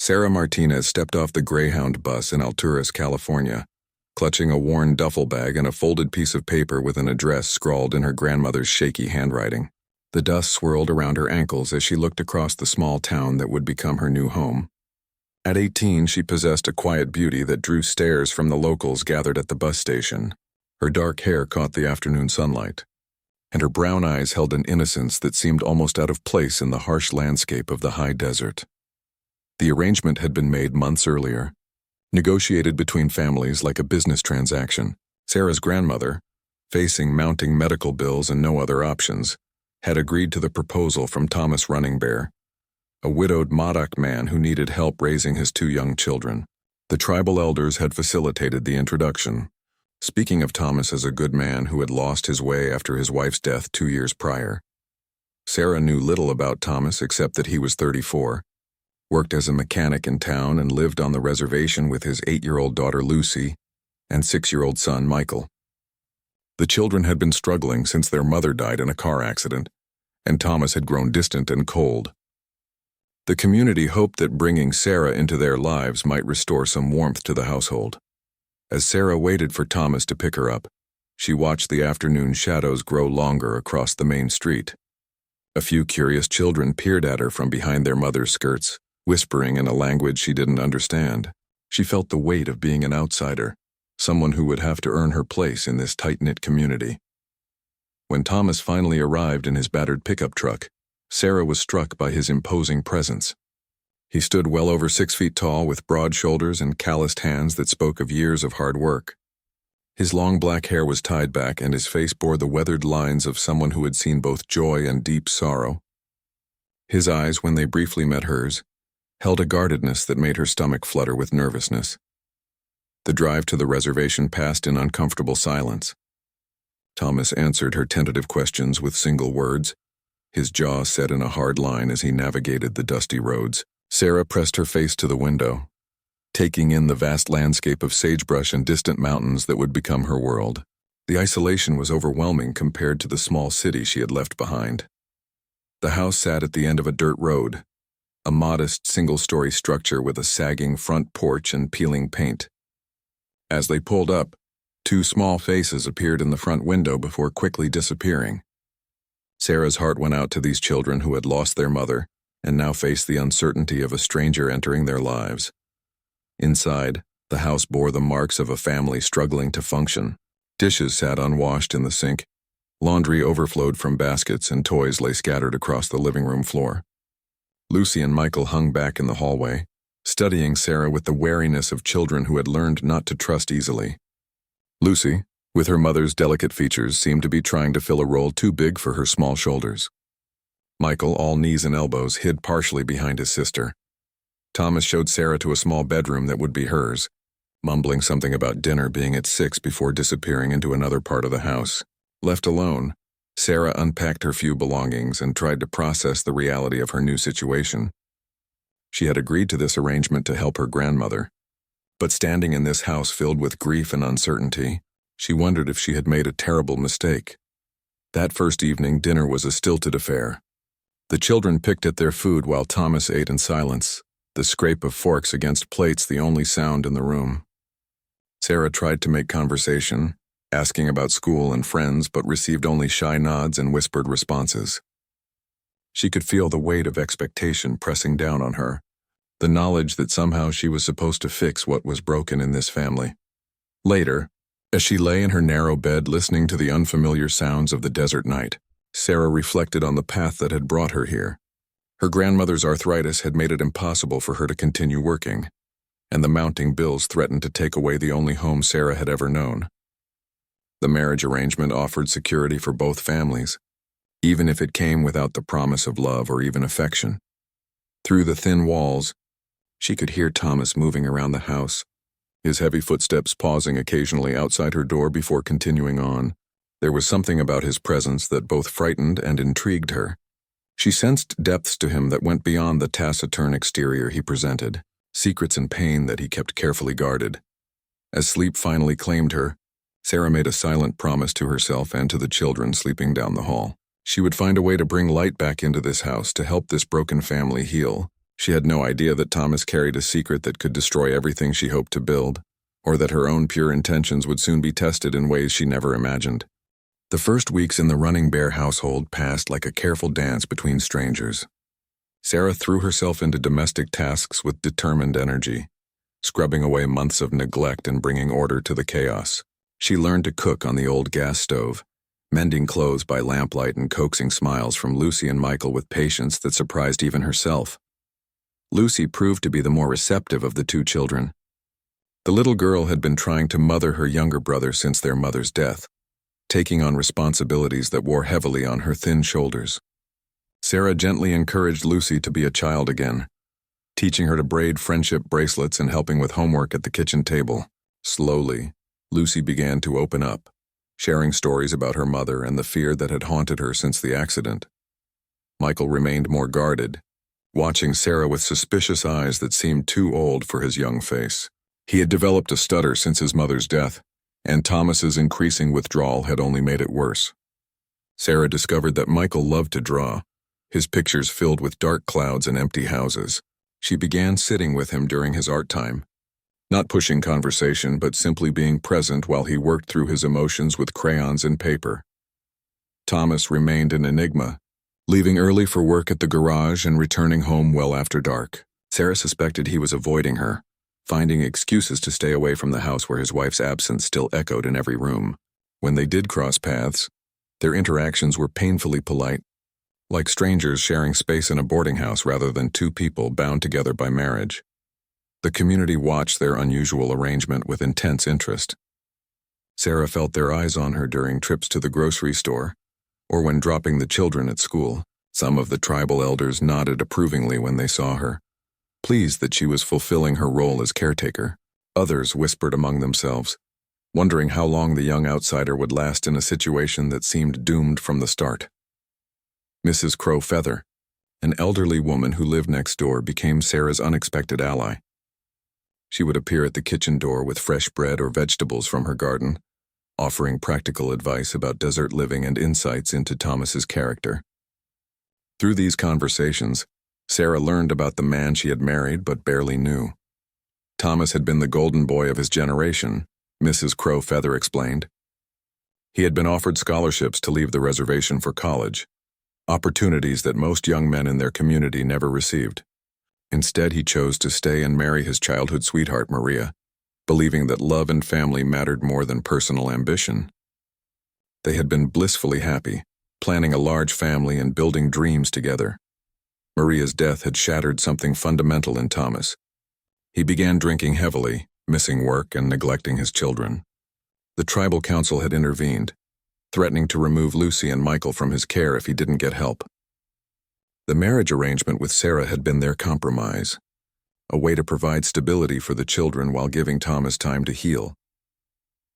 Sarah Martinez stepped off the Greyhound bus in Alturas, California, clutching a worn duffel bag and a folded piece of paper with an address scrawled in her grandmother's shaky handwriting. The dust swirled around her ankles as she looked across the small town that would become her new home. At 18, she possessed a quiet beauty that drew stares from the locals gathered at the bus station. Her dark hair caught the afternoon sunlight, and her brown eyes held an innocence that seemed almost out of place in the harsh landscape of the high desert. The arrangement had been made months earlier, negotiated between families like a business transaction. Sarah's grandmother, facing mounting medical bills and no other options, had agreed to the proposal from Thomas Running Bear, a widowed Modoc man who needed help raising his 2 young children. The tribal elders had facilitated the introduction, speaking of Thomas as a good man who had lost his way after his wife's death 2 years prior. Sarah knew little about Thomas except that he was 34, worked as a mechanic in town, and lived on the reservation with his 8-year-old daughter Lucy and 6-year-old son Michael. The children had been struggling since their mother died in a car accident, and Thomas had grown distant and cold. The community hoped that bringing Sarah into their lives might restore some warmth to the household. As Sarah waited for Thomas to pick her up, she watched the afternoon shadows grow longer across the main street. A few curious children peered at her from behind their mother's skirts, whispering in a language she didn't understand. She felt the weight of being an outsider, someone who would have to earn her place in this tight-knit community. When Thomas finally arrived in his battered pickup truck, Sarah was struck by his imposing presence. He stood well over 6 feet tall with broad shoulders and calloused hands that spoke of years of hard work. His long black hair was tied back and his face bore the weathered lines of someone who had seen both joy and deep sorrow. His eyes, when they briefly met hers, held a guardedness that made her stomach flutter with nervousness. The drive to the reservation passed in uncomfortable silence. Thomas answered her tentative questions with single words, his jaw set in a hard line as he navigated the dusty roads. Sarah pressed her face to the window, taking in the vast landscape of sagebrush and distant mountains that would become her world. The isolation was overwhelming compared to the small city she had left behind. The house sat at the end of a dirt road, a modest single-story structure with a sagging front porch and peeling paint. As they pulled up, 2 small faces appeared in the front window before quickly disappearing. Sarah's heart went out to these children who had lost their mother and now faced the uncertainty of a stranger entering their lives. Inside, the house bore the marks of a family struggling to function. Dishes sat unwashed in the sink, laundry overflowed from baskets, and toys lay scattered across the living room floor. Lucy and Michael hung back in the hallway, studying Sarah with the wariness of children who had learned not to trust easily. Lucy, with her mother's delicate features, seemed to be trying to fill a role too big for her small shoulders. Michael, all knees and elbows, hid partially behind his sister. Thomas showed Sarah to a small bedroom that would be hers, mumbling something about dinner being at 6 before disappearing into another part of the house. Left alone, Sarah unpacked her few belongings and tried to process the reality of her new situation. She had agreed to this arrangement to help her grandmother, but standing in this house filled with grief and uncertainty, she wondered if she had made a terrible mistake. That first evening, dinner was a stilted affair. The children picked at their food while Thomas ate in silence, the scrape of forks against plates the only sound in the room. Sarah tried to make conversation, asking about school and friends, but received only shy nods and whispered responses. She could feel the weight of expectation pressing down on her, the knowledge that somehow she was supposed to fix what was broken in this family. Later, as she lay in her narrow bed listening to the unfamiliar sounds of the desert night, Sarah reflected on the path that had brought her here. Her grandmother's arthritis had made it impossible for her to continue working, and the mounting bills threatened to take away the only home Sarah had ever known. The marriage arrangement offered security for both families, even if it came without the promise of love or even affection. Through the thin walls, she could hear Thomas moving around the house, his heavy footsteps pausing occasionally outside her door before continuing on. There was something about his presence that both frightened and intrigued her. She sensed depths to him that went beyond the taciturn exterior he presented, secrets and pain that he kept carefully guarded. As sleep finally claimed her, Sarah made a silent promise to herself and to the children sleeping down the hall. She would find a way to bring light back into this house to help this broken family heal. She had no idea that Thomas carried a secret that could destroy everything she hoped to build, or that her own pure intentions would soon be tested in ways she never imagined. The first weeks in the Running Bear household passed like a careful dance between strangers. Sarah threw herself into domestic tasks with determined energy, scrubbing away months of neglect and bringing order to the chaos. She learned to cook on the old gas stove, mending clothes by lamplight and coaxing smiles from Lucy and Michael with patience that surprised even herself. Lucy proved to be the more receptive of the two children. The little girl had been trying to mother her younger brother since their mother's death, taking on responsibilities that wore heavily on her thin shoulders. Sarah gently encouraged Lucy to be a child again, teaching her to braid friendship bracelets and helping with homework at the kitchen table. Slowly, Lucy began to open up, sharing stories about her mother and the fear that had haunted her since the accident. Michael remained more guarded, watching Sarah with suspicious eyes that seemed too old for his young face. He had developed a stutter since his mother's death, and Thomas's increasing withdrawal had only made it worse. Sarah discovered that Michael loved to draw, his pictures filled with dark clouds and empty houses. She began sitting with him during his art time, not pushing conversation but simply being present while he worked through his emotions with crayons and paper. Thomas remained an enigma, leaving early for work at the garage and returning home well after dark. Sarah suspected he was avoiding her, finding excuses to stay away from the house where his wife's absence still echoed in every room. When they did cross paths, their interactions were painfully polite, like strangers sharing space in a boarding house rather than two people bound together by marriage. The community watched their unusual arrangement with intense interest. Sarah felt their eyes on her during trips to the grocery store, or when dropping the children at school. Some of the tribal elders nodded approvingly when they saw her, pleased that she was fulfilling her role as caretaker. Others whispered among themselves, wondering how long the young outsider would last in a situation that seemed doomed from the start. Mrs. Crow Feather, an elderly woman who lived next door, became Sarah's unexpected ally. She would appear at the kitchen door with fresh bread or vegetables from her garden, offering practical advice about desert living and insights into Thomas's character. Through these conversations, Sarah learned about the man she had married but barely knew. Thomas had been the golden boy of his generation, Mrs. Crow Feather explained. He had been offered scholarships to leave the reservation for college, opportunities that most young men in their community never received. Instead, he chose to stay and marry his childhood sweetheart, Maria, believing that love and family mattered more than personal ambition. They had been blissfully happy, planning a large family and building dreams together. Maria's death had shattered something fundamental in Thomas. He began drinking heavily, missing work and neglecting his children. The tribal council had intervened, threatening to remove Lucy and Michael from his care if he didn't get help. The marriage arrangement with Sarah had been their compromise, a way to provide stability for the children while giving Thomas time to heal.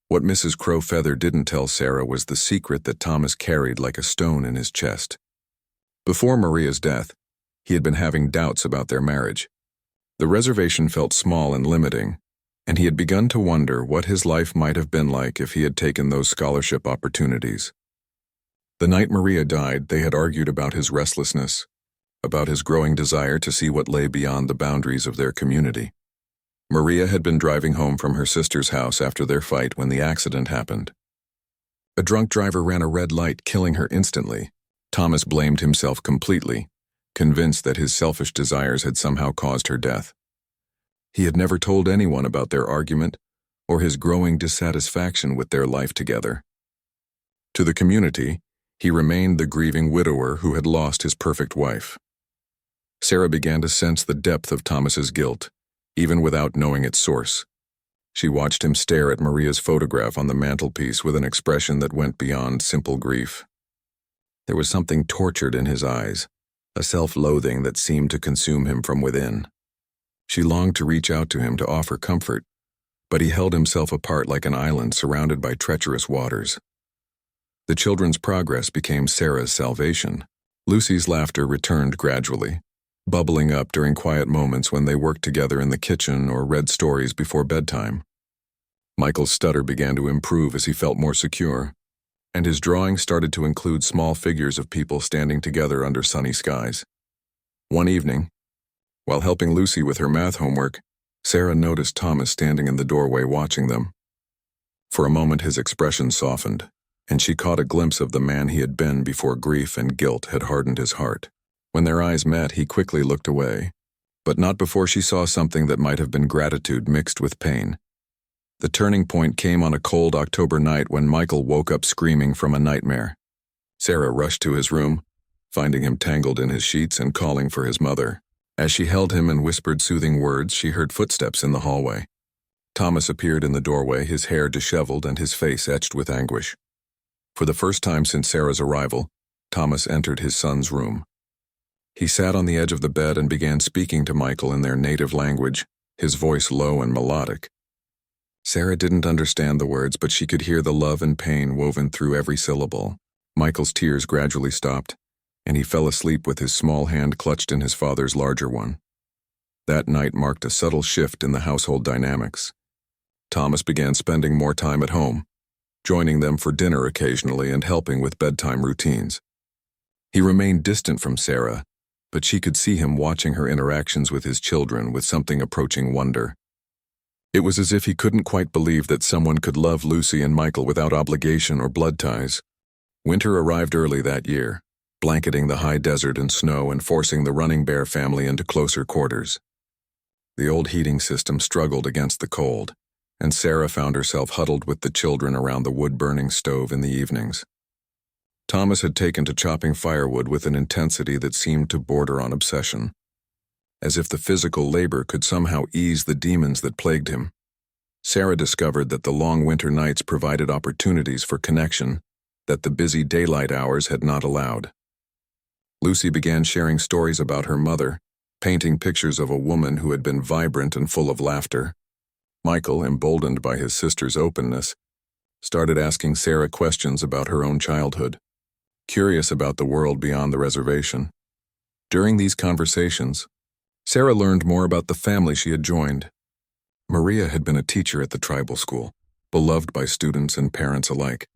What Mrs. Crow Feather didn't tell Sarah was the secret that Thomas carried like a stone in his chest. Before Maria's death, he had been having doubts about their marriage. The reservation felt small and limiting, and he had begun to wonder what his life might have been like if he had taken those scholarship opportunities. The night Maria died, they had argued about his restlessness, about his growing desire to see what lay beyond the boundaries of their community. Maria had been driving home from her sister's house after their fight when the accident happened. A drunk driver ran a red light, killing her instantly. Thomas blamed himself completely, convinced that his selfish desires had somehow caused her death. He had never told anyone about their argument or his growing dissatisfaction with their life together. To the community, he remained the grieving widower who had lost his perfect wife. Sarah began to sense the depth of Thomas's guilt, even without knowing its source. She watched him stare at Maria's photograph on the mantelpiece with an expression that went beyond simple grief. There was something tortured in his eyes, a self-loathing that seemed to consume him from within. She longed to reach out to him to offer comfort, but he held himself apart like an island surrounded by treacherous waters. The children's progress became Sarah's salvation. Lucy's laughter returned gradually, bubbling up during quiet moments when they worked together in the kitchen or read stories before bedtime. Michael's stutter began to improve as he felt more secure, and his drawing started to include small figures of people standing together under sunny skies. One evening, While helping Lucy with her math homework, Sarah noticed Thomas standing in the doorway watching them. For a moment his expression softened, and she caught a glimpse of the man he had been before grief and guilt had hardened his heart. When their eyes met, he quickly looked away, but not before she saw something that might have been gratitude mixed with pain. The turning point came on a cold October night when Michael woke up screaming from a nightmare. Sarah rushed to his room, finding him tangled in his sheets and calling for his mother. As she held him and whispered soothing words, she heard footsteps in the hallway. Thomas appeared in the doorway, his hair disheveled and his face etched with anguish. For the first time since Sarah's arrival, Thomas entered his son's room. He sat on the edge of the bed and began speaking to Michael in their native language, his voice low and melodic. Sarah didn't understand the words, but she could hear the love and pain woven through every syllable. Michael's tears gradually stopped, and he fell asleep with his small hand clutched in his father's larger one. That night marked a subtle shift in the household dynamics. Thomas began spending more time at home, joining them for dinner occasionally and helping with bedtime routines. He remained distant from Sarah, but she could see him watching her interactions with his children with something approaching wonder. It was as if he couldn't quite believe that someone could love Lucy and Michael without obligation or blood ties. Winter arrived early that year, blanketing the high desert in snow and forcing the Running Bear family into closer quarters. The old heating system struggled against the cold, and Sarah found herself huddled with the children around the wood-burning stove in the evenings. Thomas had taken to chopping firewood with an intensity that seemed to border on obsession, as if the physical labor could somehow ease the demons that plagued him. Sarah discovered that the long winter nights provided opportunities for connection that the busy daylight hours had not allowed. Lucy began sharing stories about her mother, painting pictures of a woman who had been vibrant and full of laughter. Michael, emboldened by his sister's openness, started asking Sarah questions about her own childhood, curious about the world beyond the reservation. During these conversations, Sarah learned more about the family she had joined. Maria had been a teacher at the tribal school, beloved by students and parents alike.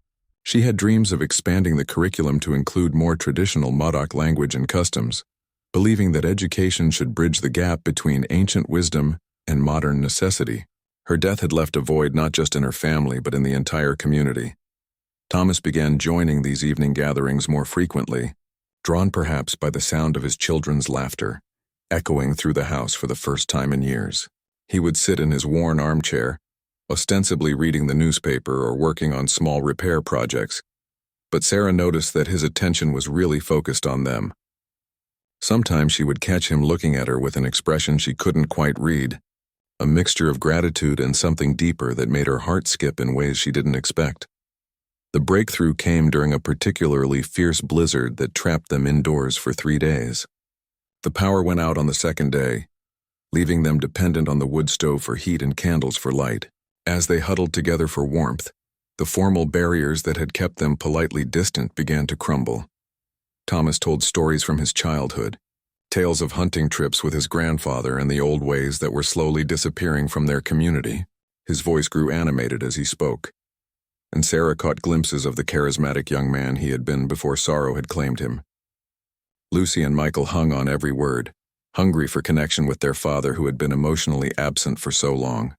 She had dreams of expanding the curriculum to include more traditional Modoc language and customs, believing that education should bridge the gap between ancient wisdom and modern necessity. Her death had left a void not just in her family but in the entire community. Thomas began joining these evening gatherings more frequently, drawn perhaps by the sound of his children's laughter, echoing through the house for the first time in years. He would sit in his worn armchair, ostensibly reading the newspaper or working on small repair projects, but Sarah noticed that his attention was really focused on them. Sometimes she would catch him looking at her with an expression she couldn't quite read, a mixture of gratitude and something deeper that made her heart skip in ways she didn't expect. The breakthrough came during a particularly fierce blizzard that trapped them indoors for 3 days. The power went out on the second day, leaving them dependent on the wood stove for heat and candles for light. As they huddled together for warmth, the formal barriers that had kept them politely distant began to crumble. Thomas told stories from his childhood, tales of hunting trips with his grandfather and the old ways that were slowly disappearing from their community. His voice grew animated as he spoke, and Sarah caught glimpses of the charismatic young man he had been before sorrow had claimed him. Lucy and Michael hung on every word, hungry for connection with their father who had been emotionally absent for so long.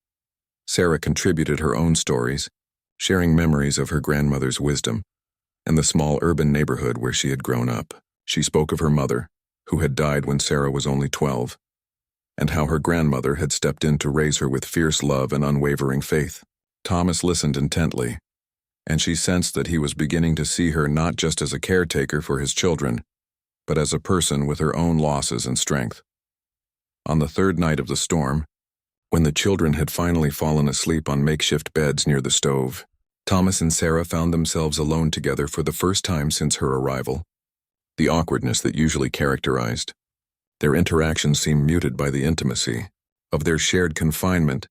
Sarah contributed her own stories, sharing memories of her grandmother's wisdom and the small urban neighborhood where she had grown up. She spoke of her mother, who had died when Sarah was only 12, and how her grandmother had stepped in to raise her with fierce love and unwavering faith. Thomas listened intently, and she sensed that he was beginning to see her not just as a caretaker for his children, but as a person with her own losses and strength. On the third night of the storm, when the children had finally fallen asleep on makeshift beds near the stove, Thomas and Sarah found themselves alone together for the first time since her arrival. The awkwardness that usually characterized their interaction seemed muted by the intimacy of their shared confinement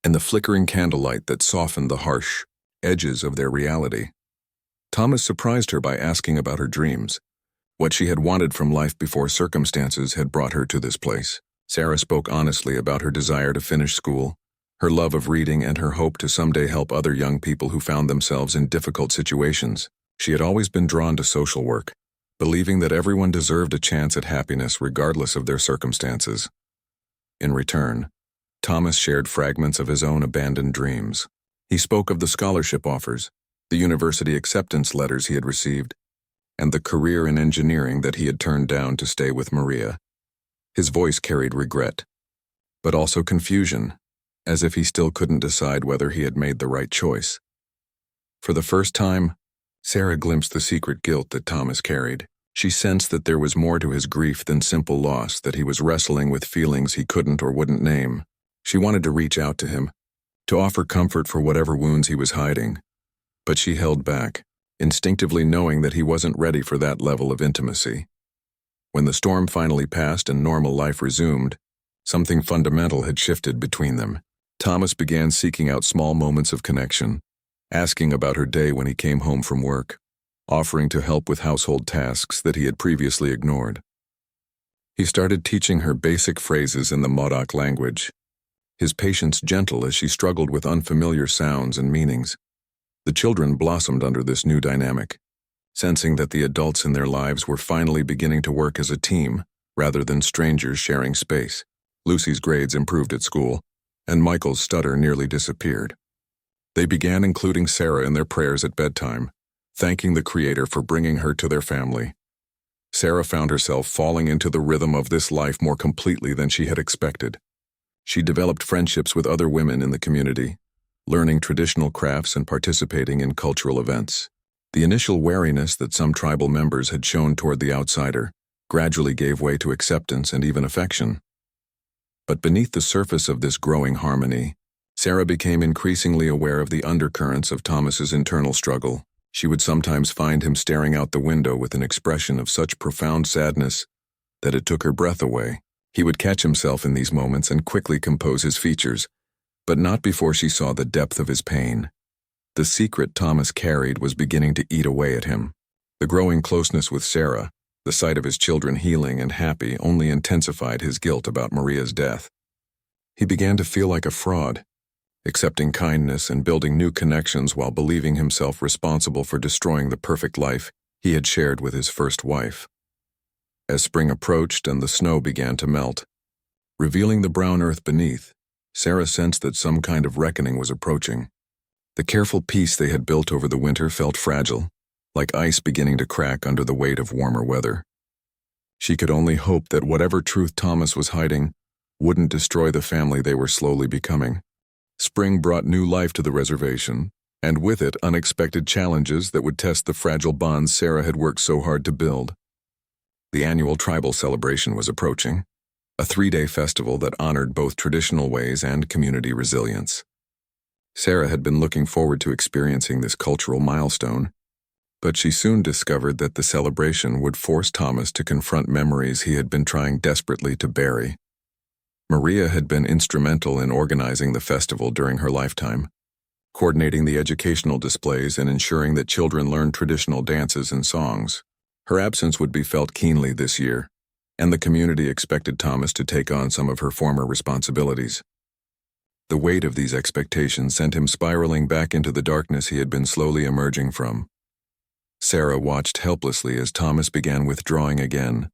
and the flickering candlelight that softened the harsh edges of their reality. Thomas surprised her by asking about her dreams, what she had wanted from life before circumstances had brought her to this place. Sarah spoke honestly about her desire to finish school, her love of reading, and her hope to someday help other young people who found themselves in difficult situations. She had always been drawn to social work, believing that everyone deserved a chance at happiness regardless of their circumstances. In return, Thomas shared fragments of his own abandoned dreams. He spoke of the scholarship offers, the university acceptance letters he had received, and the career in engineering that he had turned down to stay with Maria. His voice carried regret, but also confusion, as if he still couldn't decide whether he had made the right choice. For the first time, Sarah glimpsed the secret guilt that Thomas carried. She sensed that there was more to his grief than simple loss, that he was wrestling with feelings he couldn't or wouldn't name. She wanted to reach out to him, to offer comfort for whatever wounds he was hiding, but she held back, instinctively knowing that he wasn't ready for that level of intimacy. When the storm finally passed and normal life resumed, something fundamental had shifted between them. Thomas began seeking out small moments of connection, asking about her day when he came home from work, offering to help with household tasks that he had previously ignored. He started teaching her basic phrases in the Modoc language, his patience gentle as she struggled with unfamiliar sounds and meanings. The children blossomed under this new dynamic, sensing that the adults in their lives were finally beginning to work as a team rather than strangers sharing space. Lucy's grades improved at school, and Michael's stutter nearly disappeared. They began including Sarah in their prayers at bedtime, thanking the Creator for bringing her to their family. Sarah found herself falling into the rhythm of this life more completely than she had expected. She developed friendships with other women in the community, learning traditional crafts and participating in cultural events. The initial wariness that some tribal members had shown toward the outsider gradually gave way to acceptance and even affection. But beneath the surface of this growing harmony, Sarah became increasingly aware of the undercurrents of Thomas's internal struggle. She would sometimes find him staring out the window with an expression of such profound sadness that it took her breath away. He would catch himself in these moments and quickly compose his features, but not before she saw the depth of his pain. The secret Thomas carried was beginning to eat away at him. The growing closeness with Sarah, the sight of his children healing and happy, only intensified his guilt about Maria's death. He began to feel like a fraud, accepting kindness and building new connections while believing himself responsible for destroying the perfect life he had shared with his first wife. As spring approached and the snow began to melt, revealing the brown earth beneath, Sarah sensed that some kind of reckoning was approaching. The careful peace they had built over the winter felt fragile, like ice beginning to crack under the weight of warmer weather. She could only hope that whatever truth Thomas was hiding wouldn't destroy the family they were slowly becoming. Spring brought new life to the reservation, and with it unexpected challenges that would test the fragile bonds Sarah had worked so hard to build. The annual tribal celebration was approaching, a 3-day festival that honored both traditional ways and community resilience. Sarah had been looking forward to experiencing this cultural milestone, but she soon discovered that the celebration would force Thomas to confront memories he had been trying desperately to bury. Maria had been instrumental in organizing the festival during her lifetime, coordinating the educational displays and ensuring that children learned traditional dances and songs. Her absence would be felt keenly this year, and the community expected Thomas to take on some of her former responsibilities. The weight of these expectations sent him spiraling back into the darkness he had been slowly emerging from. Sarah watched helplessly as Thomas began withdrawing again,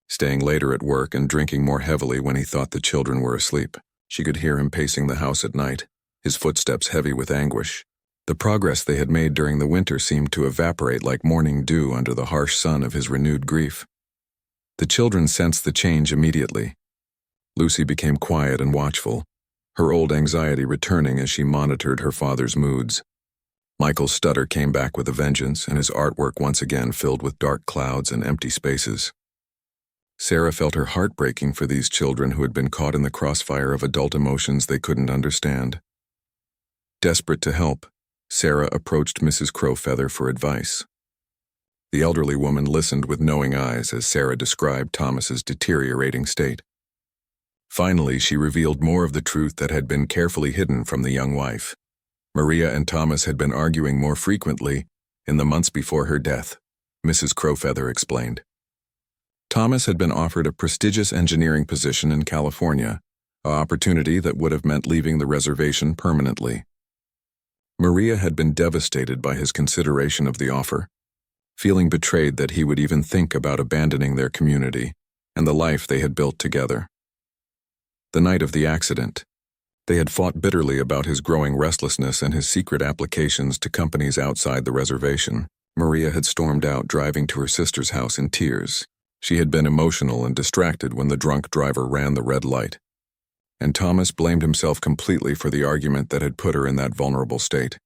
staying later at work and drinking more heavily when he thought the children were asleep. She could hear him pacing the house at night, his footsteps heavy with anguish. The progress they had made during the winter seemed to evaporate like morning dew under the harsh sun of his renewed grief. The children sensed the change immediately. Lucy became quiet and watchful, her old anxiety returning as she monitored her father's moods. Michael's stutter came back with a vengeance, and his artwork once again filled with dark clouds and empty spaces. Sarah felt her heart breaking for these children who had been caught in the crossfire of adult emotions they couldn't understand. Desperate to help, Sarah approached Mrs. Crowfeather for advice. The elderly woman listened with knowing eyes as Sarah described Thomas's deteriorating state. Finally, she revealed more of the truth that had been carefully hidden from the young wife. Maria and Thomas had been arguing more frequently in the months before her death, Mrs. Crowfeather explained. Thomas had been offered a prestigious engineering position in California, an opportunity that would have meant leaving the reservation permanently. Maria had been devastated by his consideration of the offer, feeling betrayed that he would even think about abandoning their community and the life they had built together. The night of the accident. They had fought bitterly about his growing restlessness and his secret applications to companies outside the reservation. Maria had stormed out, driving to her sister's house in tears. She had been emotional and distracted when the drunk driver ran the red light. And Thomas blamed himself completely for the argument that had put her in that vulnerable state.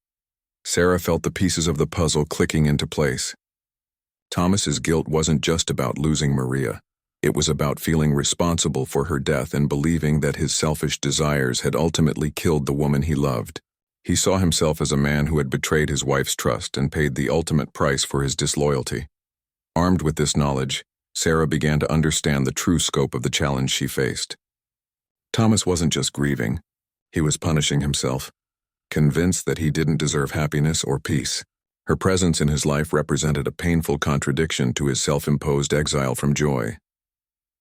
Sarah felt the pieces of the puzzle clicking into place. Thomas's guilt wasn't just about losing Maria. It was about feeling responsible for her death and believing that his selfish desires had ultimately killed the woman he loved. He saw himself as a man who had betrayed his wife's trust and paid the ultimate price for his disloyalty. Armed with this knowledge, Sarah began to understand the true scope of the challenge she faced. Thomas wasn't just grieving. He was punishing himself, convinced that he didn't deserve happiness or peace. Her presence in his life represented a painful contradiction to his self-imposed exile from joy.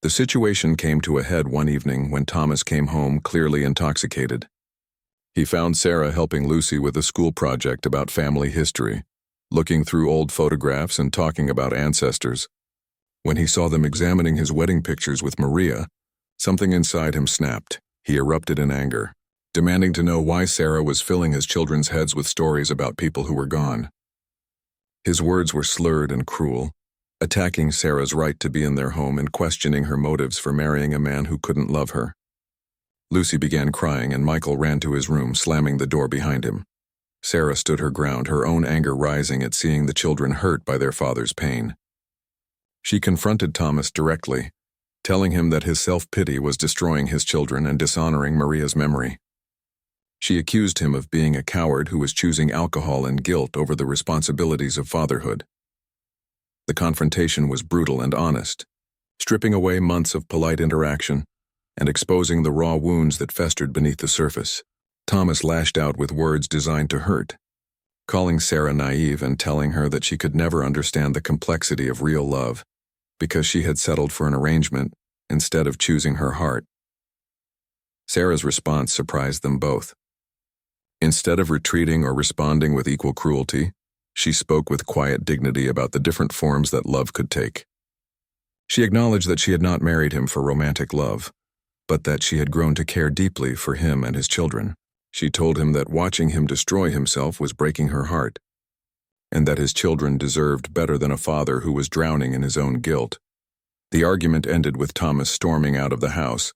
The situation came to a head one evening when Thomas came home clearly intoxicated. He found Sarah helping Lucy with a school project about family history, looking through old photographs and talking about ancestors. When he saw them examining his wedding pictures with Maria, something inside him snapped. He erupted in anger, demanding to know why Sarah was filling his children's heads with stories about people who were gone. His words were slurred and cruel, attacking Sarah's right to be in their home and questioning her motives for marrying a man who couldn't love her. Lucy began crying and Michael ran to his room, slamming the door behind him. Sarah stood her ground, her own anger rising at seeing the children hurt by their father's pain. She confronted Thomas directly, telling him that his self-pity was destroying his children and dishonoring Maria's memory. She accused him of being a coward who was choosing alcohol and guilt over the responsibilities of fatherhood. The confrontation was brutal and honest, stripping away months of polite interaction and exposing the raw wounds that festered beneath the surface. Thomas lashed out with words designed to hurt, calling Sarah naive and telling her that she could never understand the complexity of real love because she had settled for an arrangement instead of choosing her heart. Sarah's response surprised them both. Instead of retreating or responding with equal cruelty, she spoke with quiet dignity about the different forms that love could take. She acknowledged that she had not married him for romantic love, but that she had grown to care deeply for him and his children. She told him that watching him destroy himself was breaking her heart, and that his children deserved better than a father who was drowning in his own guilt. The argument ended with Thomas storming out of the house,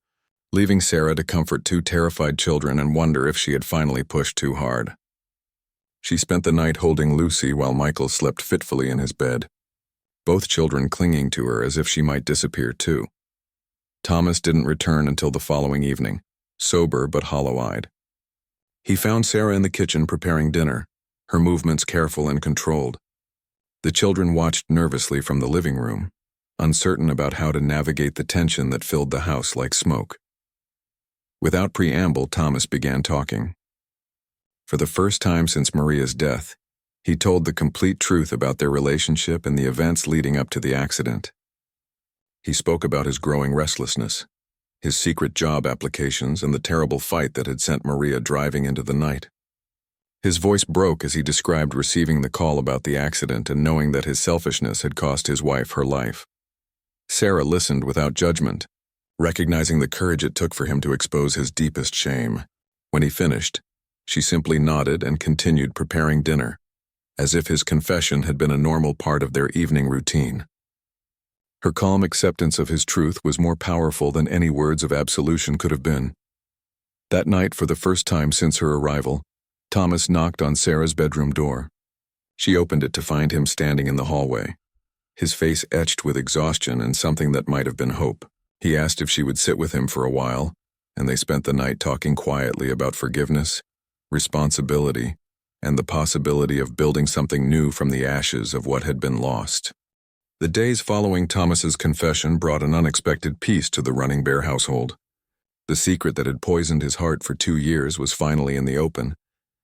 leaving Sarah to comfort two terrified children and wonder if she had finally pushed too hard. She spent the night holding Lucy while Michael slept fitfully in his bed, both children clinging to her as if she might disappear too. Thomas didn't return until the following evening, sober but hollow-eyed. He found Sarah in the kitchen preparing dinner, her movements careful and controlled. The children watched nervously from the living room, uncertain about how to navigate the tension that filled the house like smoke. Without preamble, Thomas began talking. For the first time since Maria's death, he told the complete truth about their relationship and the events leading up to the accident. He spoke about his growing restlessness, his secret job applications, and the terrible fight that had sent Maria driving into the night. His voice broke as he described receiving the call about the accident and knowing that his selfishness had cost his wife her life. Sarah listened without judgment, recognizing the courage it took for him to expose his deepest shame. When he finished, she simply nodded and continued preparing dinner, as if his confession had been a normal part of their evening routine. Her calm acceptance of his truth was more powerful than any words of absolution could have been. That night, for the first time since her arrival, Thomas knocked on Sarah's bedroom door. She opened it to find him standing in the hallway, his face etched with exhaustion and something that might have been hope. He asked if she would sit with him for a while, and they spent the night talking quietly about forgiveness, responsibility, and the possibility of building something new from the ashes of what had been lost. The days following Thomas's confession brought an unexpected peace to the Running Bear household. The secret that had poisoned his heart for 2 years was finally in the open,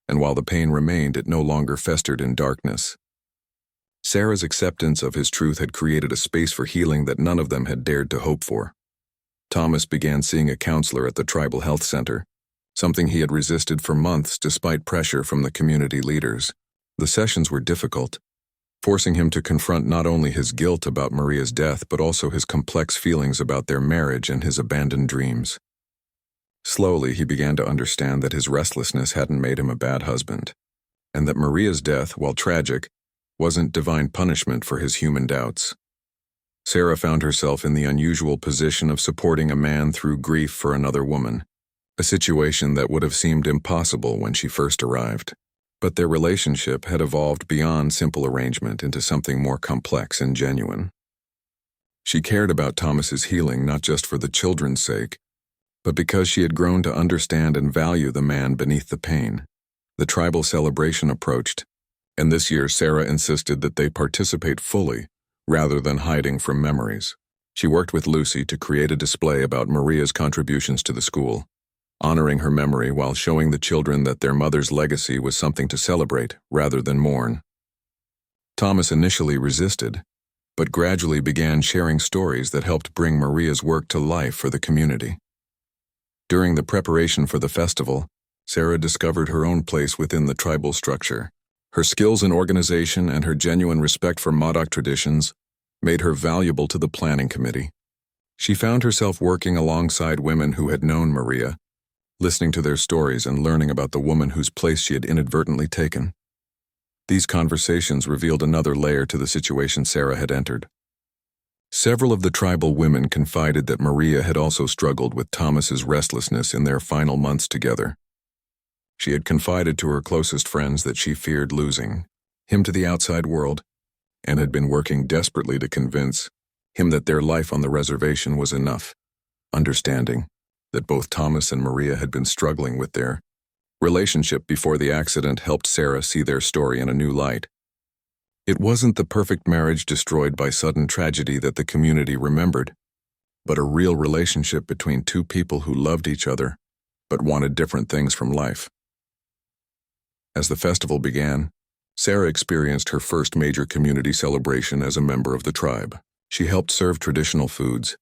and while the pain remained, it no longer festered in darkness. Sarah's acceptance of his truth had created a space for healing that none of them had dared to hope for. Thomas began seeing a counselor at the tribal health center, something he had resisted for months despite pressure from the community leaders. The sessions were difficult, forcing him to confront not only his guilt about Maria's death but also his complex feelings about their marriage and his abandoned dreams. Slowly, he began to understand that his restlessness hadn't made him a bad husband, and that Maria's death, while tragic, wasn't divine punishment for his human doubts. Sarah found herself in the unusual position of supporting a man through grief for another woman, a situation that would have seemed impossible when she first arrived. But their relationship had evolved beyond simple arrangement into something more complex and genuine. She cared about Thomas's healing not just for the children's sake, but because she had grown to understand and value the man beneath the pain. The tribal celebration approached, and this year Sarah insisted that they participate fully, rather than hiding from memories. She worked with Lucy to create a display about Maria's contributions to the school, honoring her memory while showing the children that their mother's legacy was something to celebrate rather than mourn. Thomas initially resisted, but gradually began sharing stories that helped bring Maria's work to life for the community. During the preparation for the festival, Sarah discovered her own place within the tribal structure. Her skills in organization and her genuine respect for Modoc traditions made her valuable to the planning committee. She found herself working alongside women who had known Maria, listening to their stories and learning about the woman whose place she had inadvertently taken. These conversations revealed another layer to the situation Sarah had entered. Several of the tribal women confided that Maria had also struggled with Thomas's restlessness in their final months together. She had confided to her closest friends that she feared losing him to the outside world, and had been working desperately to convince him that their life on the reservation was enough, understanding that both Thomas and Maria had been struggling with their relationship before the accident helped Sarah see their story in a new light. It wasn't the perfect marriage destroyed by sudden tragedy that the community remembered, but a real relationship between two people who loved each other but wanted different things from life. As the festival began, Sarah experienced her first major community celebration as a member of the tribe. She helped serve traditional foods,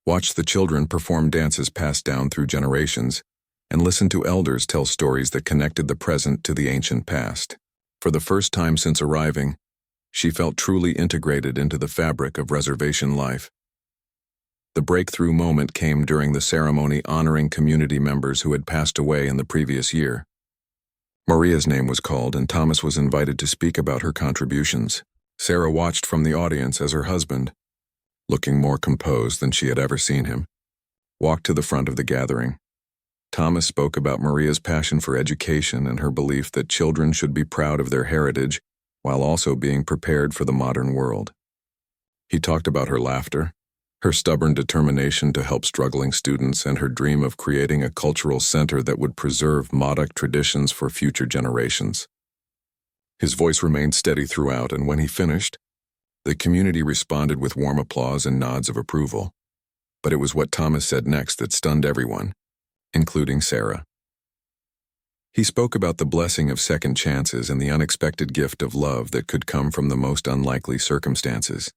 watched the children perform dances passed down through generations, and listened to elders tell stories that connected the present to the ancient past. For the first time since arriving, she felt truly integrated into the fabric of reservation life. The breakthrough moment came during the ceremony honoring community members who had passed away in the previous year. Maria's name was called, and Thomas was invited to speak about her contributions. Sarah watched from the audience as her husband, looking more composed than she had ever seen him, walked to the front of the gathering. Thomas spoke about Maria's passion for education and her belief that children should be proud of their heritage while also being prepared for the modern world. He talked about her laughter, her stubborn determination to help struggling students, and her dream of creating a cultural center that would preserve Modoc traditions for future generations. His voice remained steady throughout, and when he finished, the community responded with warm applause and nods of approval. But it was what Thomas said next that stunned everyone, including Sarah. He spoke about the blessing of second chances and the unexpected gift of love that could come from the most unlikely circumstances.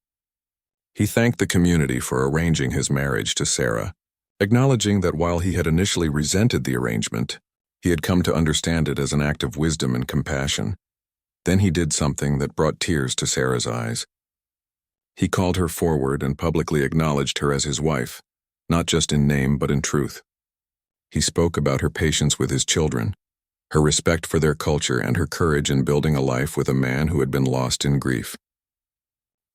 He thanked the community for arranging his marriage to Sarah, acknowledging that while he had initially resented the arrangement, he had come to understand it as an act of wisdom and compassion. Then he did something that brought tears to Sarah's eyes. He called her forward and publicly acknowledged her as his wife, not just in name but in truth. He spoke about her patience with his children, her respect for their culture, and her courage in building a life with a man who had been lost in grief.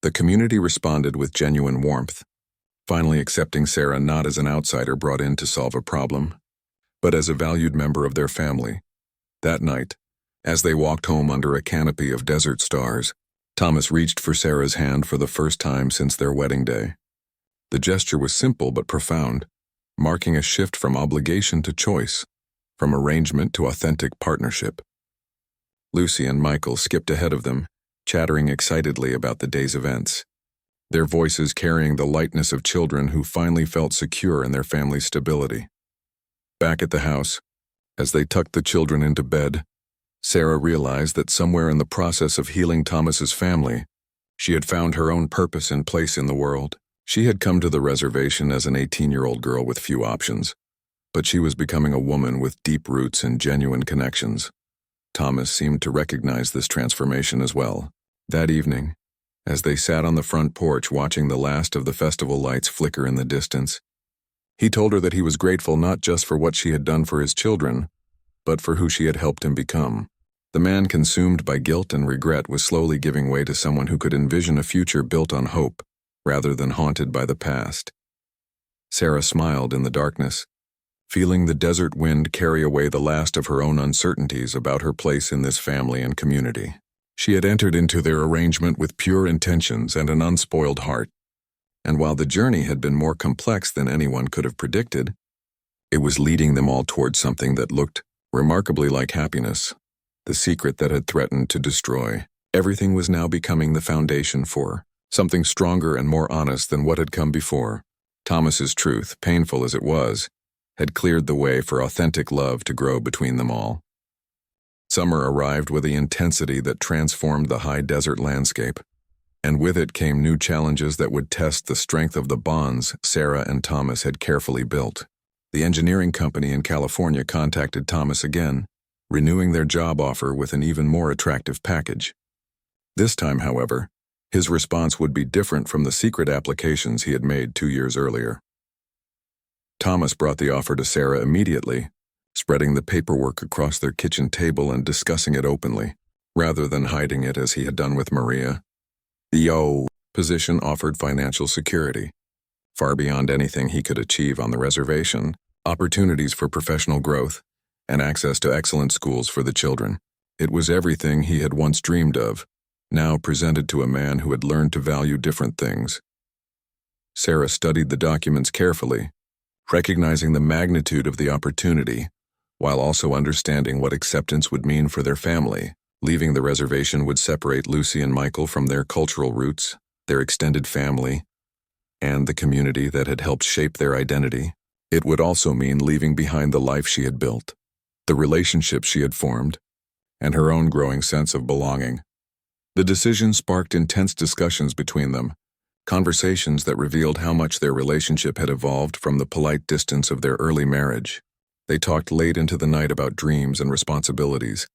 The community responded with genuine warmth, finally accepting Sarah not as an outsider brought in to solve a problem, but as a valued member of their family. That night, as they walked home under a canopy of desert stars, Thomas reached for Sarah's hand for the first time since their wedding day. The gesture was simple but profound, marking a shift from obligation to choice, from arrangement to authentic partnership. Lucy and Michael skipped ahead of them, chattering excitedly about the day's events, their voices carrying the lightness of children who finally felt secure in their family's stability. Back at the house, as they tucked the children into bed, Sarah realized that somewhere in the process of healing Thomas's family, she had found her own purpose and place in the world. She had come to the reservation as an 18-year-old girl with few options, but she was becoming a woman with deep roots and genuine connections. Thomas seemed to recognize this transformation as well. That evening, as they sat on the front porch watching the last of the festival lights flicker in the distance, He told her that he was grateful not just for what she had done for his children, but for who she had helped him become. The man, consumed by guilt and regret, was slowly giving way to someone who could envision a future built on hope, rather than haunted by the past. Sarah smiled in the darkness, feeling the desert wind carry away the last of her own uncertainties about her place in this family and community. She had entered into their arrangement with pure intentions and an unspoiled heart, and while the journey had been more complex than anyone could have predicted, it was leading them all towards something that looked remarkably like happiness, the secret that had threatened to destroy. Everything was now becoming the foundation for something stronger and more honest than what had come before. Thomas's truth, painful as it was, had cleared the way for authentic love to grow between them all. Summer arrived with the intensity that transformed the high desert landscape, and with it came new challenges that would test the strength of the bonds Sarah and Thomas had carefully built. The engineering company in California contacted Thomas again, renewing their job offer with an even more attractive package. This time, however, his response would be different from the secret applications he had made 2 years earlier. Thomas brought the offer to Sarah immediately, spreading the paperwork across their kitchen table and discussing it openly, rather than hiding it as he had done with Maria. The position offered financial security, far beyond anything he could achieve on the reservation, opportunities for professional growth, and access to excellent schools for the children. It was everything he had once dreamed of, now presented to a man who had learned to value different things. Sarah studied the documents carefully, recognizing the magnitude of the opportunity, while also understanding what acceptance would mean for their family. Leaving the reservation would separate Lucy and Michael from their cultural roots, their extended family, and the community that had helped shape their identity. It would also mean leaving behind the life she had built, the relationships she had formed, and her own growing sense of belonging. The decision sparked intense discussions between them, conversations that revealed how much their relationship had evolved from the polite distance of their early marriage. They talked late into the night about dreams and responsibilities,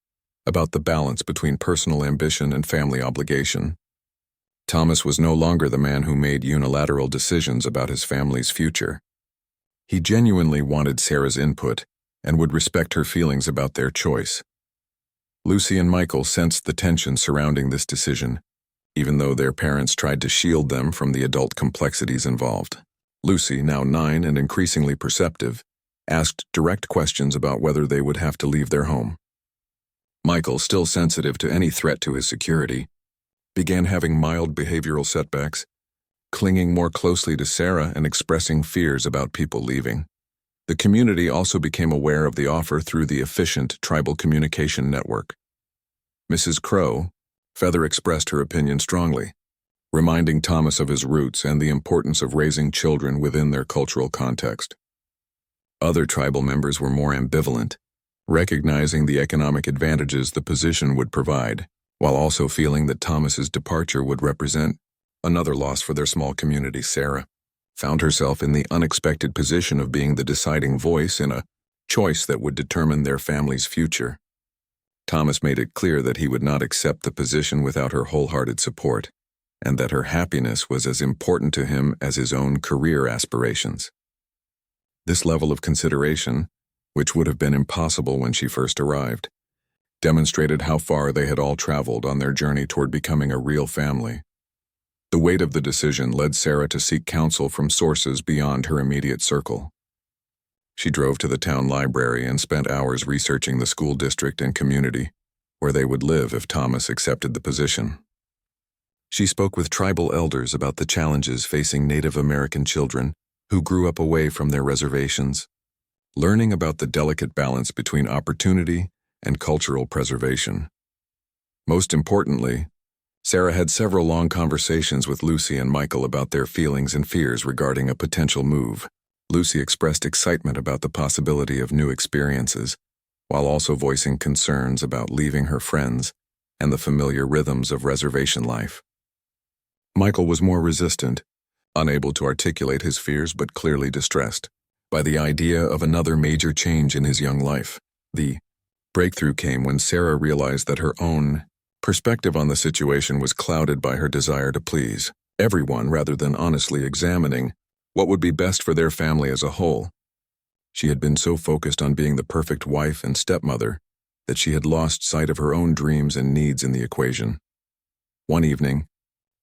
about the balance between personal ambition and family obligation. Thomas was no longer the man who made unilateral decisions about his family's future. He genuinely wanted Sarah's input and would respect her feelings about their choice. Lucy and Michael sensed the tension surrounding this decision, even though their parents tried to shield them from the adult complexities involved. Lucy, now 9 and increasingly perceptive, asked direct questions about whether they would have to leave their home. Michael, still sensitive to any threat to his security, began having mild behavioral setbacks, clinging more closely to Sarah and expressing fears about people leaving. The community also became aware of the offer through the efficient tribal communication network. Mrs. Crow, Feather, expressed her opinion strongly, reminding Thomas of his roots and the importance of raising children within their cultural context. Other tribal members were more ambivalent, recognizing the economic advantages the position would provide, while also feeling that Thomas's departure would represent another loss for their small community. Sarah found herself in the unexpected position of being the deciding voice in a choice that would determine their family's future. Thomas made it clear that he would not accept the position without her wholehearted support, and that her happiness was as important to him as his own career aspirations. This level of consideration, which would have been impossible when she first arrived, demonstrated how far they had all traveled on their journey toward becoming a real family. The weight of the decision led Sarah to seek counsel from sources beyond her immediate circle. She drove to the town library and spent hours researching the school district and community where they would live if Thomas accepted the position. She spoke with tribal elders about the challenges facing Native American children who grew up away from their reservations, learning about the delicate balance between opportunity and cultural preservation. Most importantly, Sarah had several long conversations with Lucy and Michael about their feelings and fears regarding a potential move. Lucy expressed excitement about the possibility of new experiences, while also voicing concerns about leaving her friends and the familiar rhythms of reservation life. Michael was more resistant, unable to articulate his fears but clearly distressed by the idea of another major change in his young life. The breakthrough came when Sarah realized that her own perspective on the situation was clouded by her desire to please everyone rather than honestly examining what would be best for their family as a whole. She had been so focused on being the perfect wife and stepmother that she had lost sight of her own dreams and needs in the equation. One evening,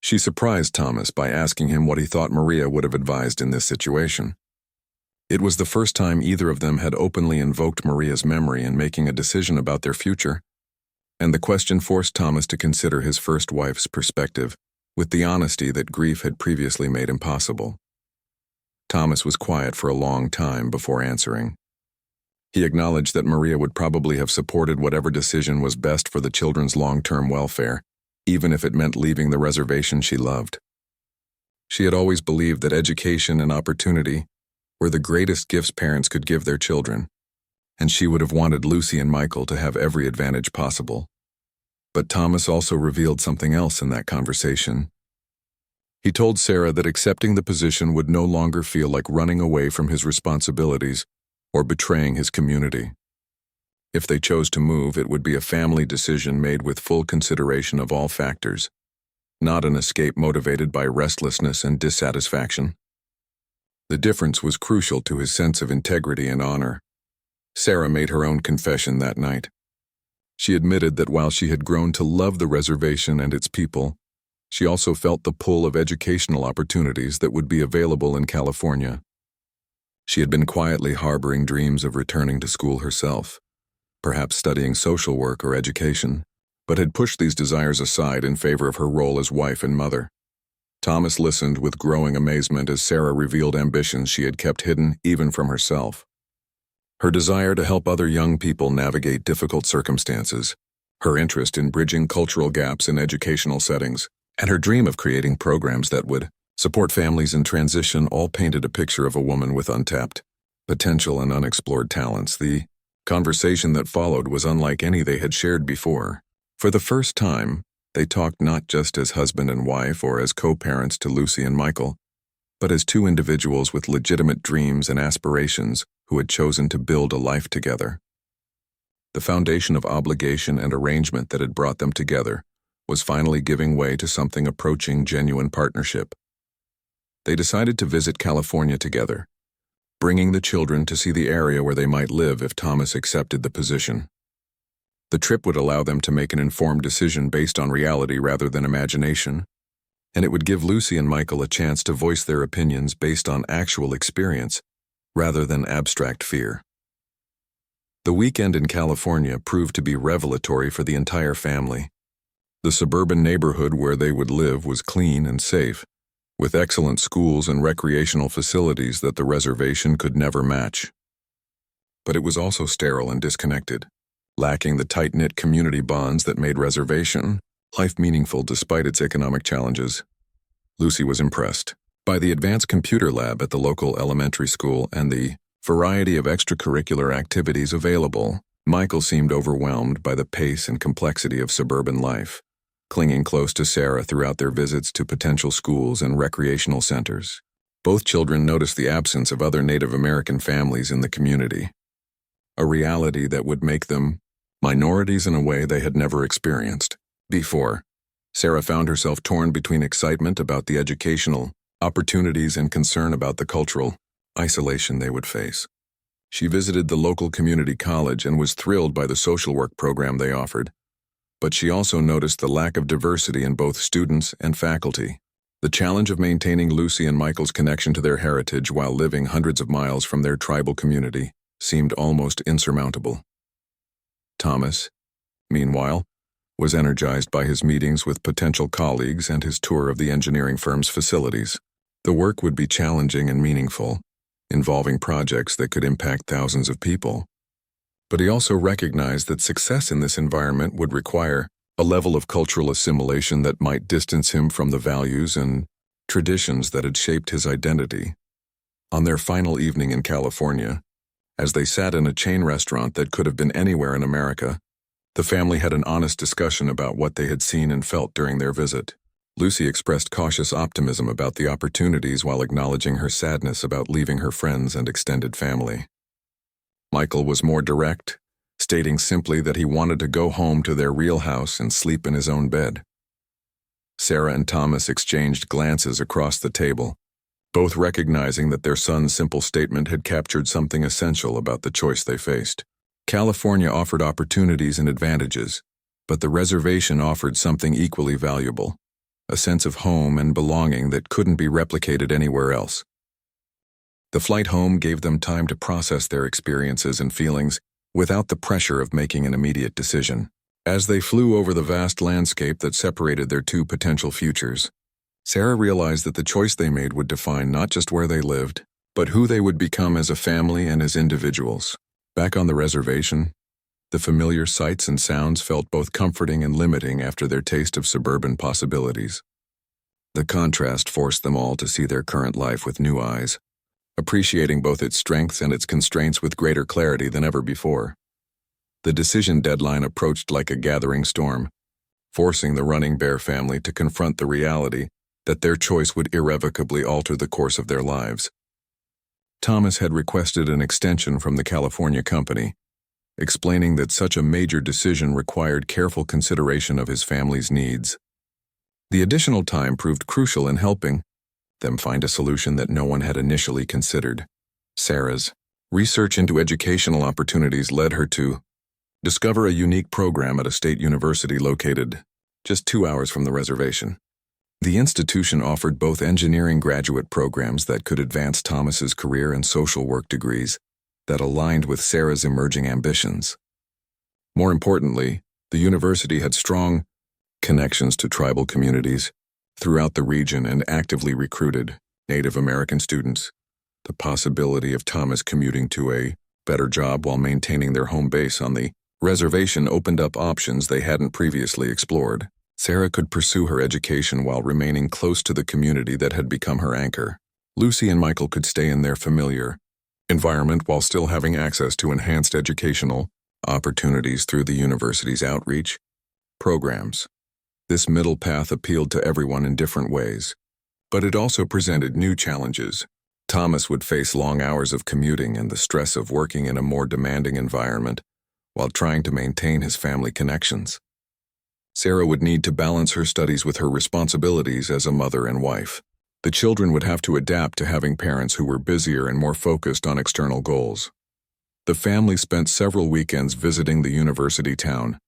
she surprised Thomas by asking him what he thought Maria would have advised in this situation. It was the first time either of them had openly invoked Maria's memory in making a decision about their future, and the question forced Thomas to consider his first wife's perspective with the honesty that grief had previously made impossible. Thomas was quiet for a long time before answering. He acknowledged that Maria would probably have supported whatever decision was best for the children's long-term welfare, even if it meant leaving the reservation she loved. She had always believed that education and opportunity were the greatest gifts parents could give their children, and she would have wanted Lucy and Michael to have every advantage possible. But Thomas also revealed something else in that conversation. He told Sarah that accepting the position would no longer feel like running away from his responsibilities or betraying his community. If they chose to move, it would be a family decision made with full consideration of all factors, not an escape motivated by restlessness and dissatisfaction. The difference was crucial to his sense of integrity and honor. Sarah made her own confession that night. She admitted that while she had grown to love the reservation and its people, she also felt the pull of educational opportunities that would be available in California. She had been quietly harboring dreams of returning to school herself, perhaps studying social work or education, but had pushed these desires aside in favor of her role as wife and mother. Thomas listened with growing amazement as Sarah revealed ambitions she had kept hidden even from herself. Her desire to help other young people navigate difficult circumstances, her interest in bridging cultural gaps in educational settings, and her dream of creating programs that would support families in transition all painted a picture of a woman with untapped potential and unexplored talents. The conversation that followed was unlike any they had shared before. For the first time, they talked not just as husband and wife or as co-parents to Lucy and Michael, but as two individuals with legitimate dreams and aspirations who had chosen to build a life together. The foundation of obligation and arrangement that had brought them together was finally giving way to something approaching genuine partnership. They decided to visit California together, bringing the children to see the area where they might live if Thomas accepted the position. The trip would allow them to make an informed decision based on reality rather than imagination, and it would give Lucy and Michael a chance to voice their opinions based on actual experience rather than abstract fear. The weekend in California proved to be revelatory for the entire family. The suburban neighborhood where they would live was clean and safe, with excellent schools and recreational facilities that the reservation could never match. But it was also sterile and disconnected, lacking the tight-knit community bonds that made reservation life meaningful despite its economic challenges. Lucy was impressed by the advanced computer lab at the local elementary school and the variety of extracurricular activities available. Michael seemed overwhelmed by the pace and complexity of suburban life, clinging close to Sarah throughout their visits to potential schools and recreational centers. Both children noticed the absence of other Native American families in the community, a reality that would make them minorities in a way they had never experienced before. Sarah found herself torn between excitement about the educational opportunities and concern about the cultural isolation they would face. She visited the local community college and was thrilled by the social work program they offered, but she also noticed the lack of diversity in both students and faculty. The challenge of maintaining Lucy and Michael's connection to their heritage while living hundreds of miles from their tribal community seemed almost insurmountable. Thomas, meanwhile, was energized by his meetings with potential colleagues and his tour of the engineering firm's facilities. The work would be challenging and meaningful, involving projects that could impact thousands of people. But he also recognized that success in this environment would require a level of cultural assimilation that might distance him from the values and traditions that had shaped his identity. On their final evening in California, as they sat in a chain restaurant that could have been anywhere in America, the family had an honest discussion about what they had seen and felt during their visit. Lucy expressed cautious optimism about the opportunities while acknowledging her sadness about leaving her friends and extended family. Michael was more direct, stating simply that he wanted to go home to their real house and sleep in his own bed. Sarah and Thomas exchanged glances across the table, both recognizing that their son's simple statement had captured something essential about the choice they faced. California offered opportunities and advantages, but the reservation offered something equally valuable, a sense of home and belonging that couldn't be replicated anywhere else. The flight home gave them time to process their experiences and feelings without the pressure of making an immediate decision. As they flew over the vast landscape that separated their two potential futures, Sarah realized that the choice they made would define not just where they lived, but who they would become as a family and as individuals. Back on the reservation, the familiar sights and sounds felt both comforting and limiting after their taste of suburban possibilities. The contrast forced them all to see their current life with new eyes, appreciating both its strengths and its constraints with greater clarity than ever before. The decision deadline approached like a gathering storm, forcing the Running Bear family to confront the reality that their choice would irrevocably alter the course of their lives. Thomas had requested an extension from the California company, explaining that such a major decision required careful consideration of his family's needs. The additional time proved crucial in helping them find a solution that no one had initially considered. Sarah's research into educational opportunities led her to discover a unique program at a state university located just 2 hours from the reservation. The institution offered both engineering graduate programs that could advance Thomas's career and social work degrees that aligned with Sarah's emerging ambitions. More importantly, the university had strong connections to tribal communities throughout the region and actively recruited Native American students. The possibility of Thomas commuting to a better job while maintaining their home base on the reservation opened up options they hadn't previously explored. Sarah could pursue her education while remaining close to the community that had become her anchor. Lucy and Michael could stay in their familiar environment while still having access to enhanced educational opportunities through the university's outreach programs. This middle path appealed to everyone in different ways, but it also presented new challenges. Thomas would face long hours of commuting and the stress of working in a more demanding environment while trying to maintain his family connections. Sarah would need to balance her studies with her responsibilities as a mother and wife. The children would have to adapt to having parents who were busier and more focused on external goals. The family spent several weekends visiting the university town,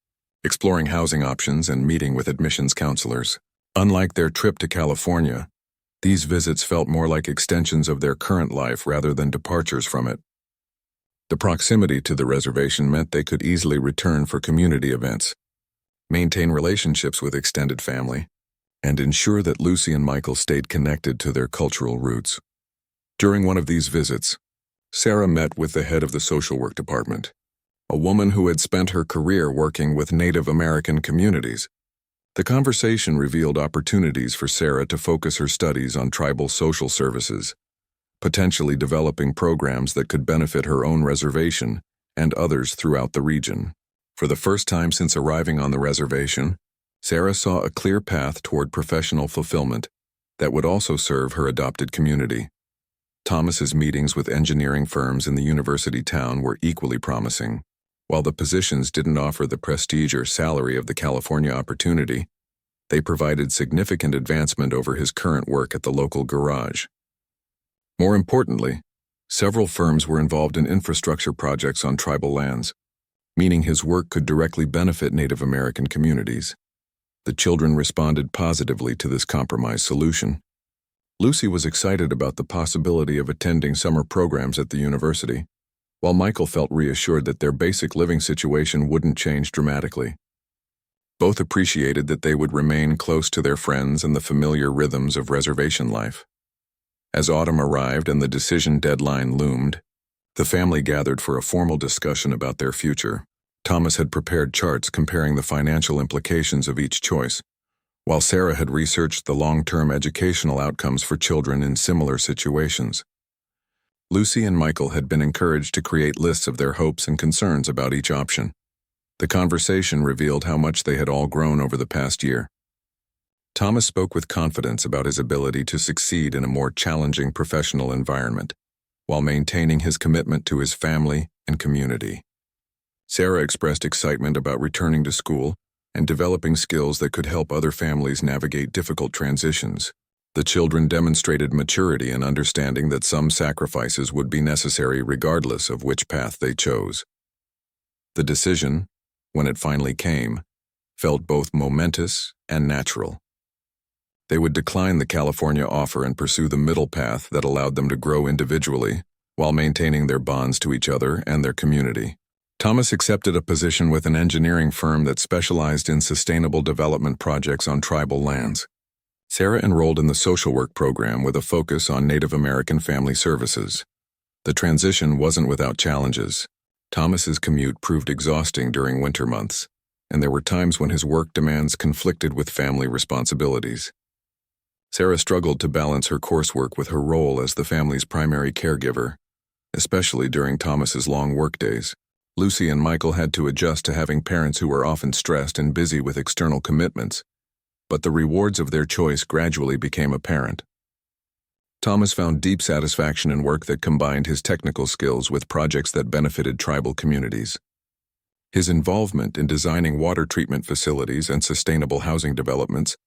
exploring housing options and meeting with admissions counselors. Unlike their trip to California, these visits felt more like extensions of their current life rather than departures from it. The proximity to the reservation meant they could easily return for community events, maintain relationships with extended family, and ensure that Lucy and Michael stayed connected to their cultural roots. During one of these visits, Sarah met with the head of the social work department, a woman who had spent her career working with Native American communities. The conversation revealed opportunities for Sarah to focus her studies on tribal social services, potentially developing programs that could benefit her own reservation and others throughout the region. For the first time since arriving on the reservation, Sarah saw a clear path toward professional fulfillment that would also serve her adopted community. Thomas's meetings with engineering firms in the university town were equally promising. While the positions didn't offer the prestige or salary of the California opportunity, they provided significant advancement over his current work at the local garage. More importantly, several firms were involved in infrastructure projects on tribal lands, meaning his work could directly benefit Native American communities. The children responded positively to this compromise solution. Lucy was excited about the possibility of attending summer programs at the university, while Michael felt reassured that their basic living situation wouldn't change dramatically. Both appreciated that they would remain close to their friends and the familiar rhythms of reservation life. As autumn arrived and the decision deadline loomed, the family gathered for a formal discussion about their future. Thomas had prepared charts comparing the financial implications of each choice, while Sarah had researched the long-term educational outcomes for children in similar situations. Lucy and Michael had been encouraged to create lists of their hopes and concerns about each option. The conversation revealed how much they had all grown over the past year. Thomas spoke with confidence about his ability to succeed in a more challenging professional environment, while maintaining his commitment to his family and community. Sarah expressed excitement about returning to school and developing skills that could help other families navigate difficult transitions. The children demonstrated maturity and understanding that some sacrifices would be necessary regardless of which path they chose. The decision, when it finally came, felt both momentous and natural. They would decline the California offer and pursue the middle path that allowed them to grow individually while maintaining their bonds to each other and their community. Thomas accepted a position with an engineering firm that specialized in sustainable development projects on tribal lands. Sarah enrolled in the social work program with a focus on Native American family services. The transition wasn't without challenges. Thomas's commute proved exhausting during winter months, and there were times when his work demands conflicted with family responsibilities. Sarah struggled to balance her coursework with her role as the family's primary caregiver, especially during Thomas's long workdays. Lucy and Michael had to adjust to having parents who were often stressed and busy with external commitments, but the rewards of their choice gradually became apparent. Thomas found deep satisfaction in work that combined his technical skills with projects that benefited tribal communities. His involvement in designing water treatment facilities and sustainable housing developments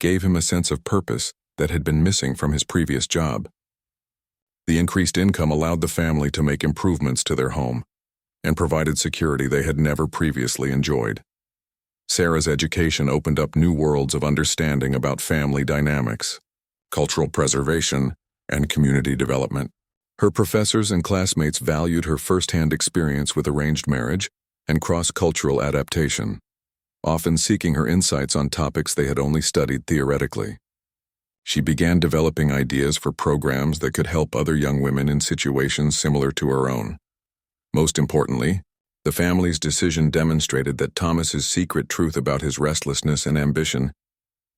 gave him a sense of purpose that had been missing from his previous job. The increased income allowed the family to make improvements to their home and provided security they had never previously enjoyed. Sarah's education opened up new worlds of understanding about family dynamics, cultural preservation, and community development. Her professors and classmates valued her firsthand experience with arranged marriage and cross-cultural adaptation, often seeking her insights on topics they had only studied theoretically. She began developing ideas for programs that could help other young women in situations similar to her own. Most importantly, the family's decision demonstrated that Thomas's secret truth about his restlessness and ambition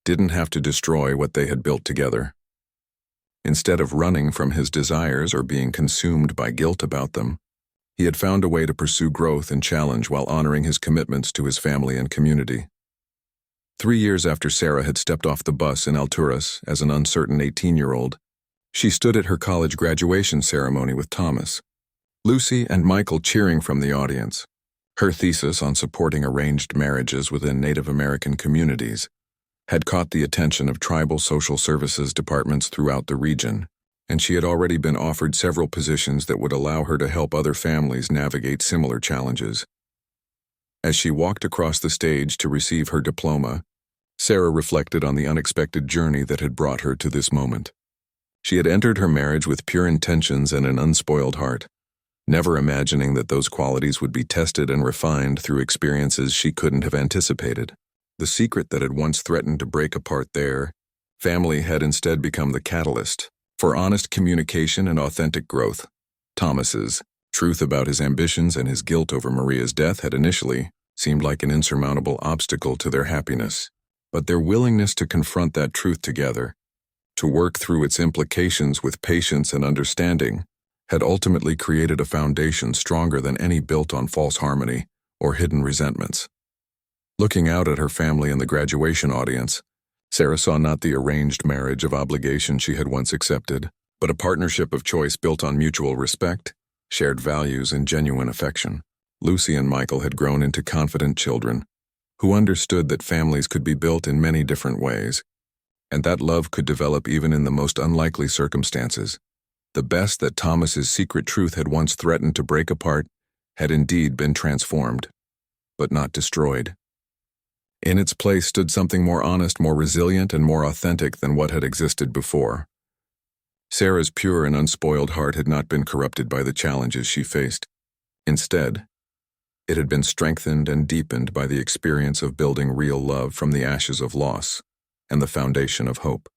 didn't have to destroy what they had built together. Instead of running from his desires or being consumed by guilt about them, he had found a way to pursue growth and challenge while honoring his commitments to his family and community. 3 years after Sarah had stepped off the bus in Alturas as an uncertain 18-year-old, she stood at her college graduation ceremony with Thomas, Lucy and Michael cheering from the audience. Her thesis on supporting arranged marriages within Native American communities had caught the attention of tribal social services departments throughout the region, and she had already been offered several positions that would allow her to help other families navigate similar challenges. As she walked across the stage to receive her diploma, Sarah reflected on the unexpected journey that had brought her to this moment. She had entered her marriage with pure intentions and an unspoiled heart, never imagining that those qualities would be tested and refined through experiences she couldn't have anticipated. The secret that had once threatened to break apart their family had instead become the catalyst for honest communication and authentic growth. Thomas's truth about his ambitions and his guilt over Maria's death had initially seemed like an insurmountable obstacle to their happiness, but their willingness to confront that truth together, to work through its implications with patience and understanding, had ultimately created a foundation stronger than any built on false harmony or hidden resentments. Looking out at her family and the graduation audience, Sarah saw not the arranged marriage of obligation she had once accepted, but a partnership of choice built on mutual respect, shared values, and genuine affection. Lucy and Michael had grown into confident children who understood that families could be built in many different ways, and that love could develop even in the most unlikely circumstances. The best that Thomas's secret truth had once threatened to break apart had indeed been transformed, but not destroyed. In its place stood something more honest, more resilient, and more authentic than what had existed before. Sarah's pure and unspoiled heart had not been corrupted by the challenges she faced. Instead, it had been strengthened and deepened by the experience of building real love from the ashes of loss and the foundation of hope.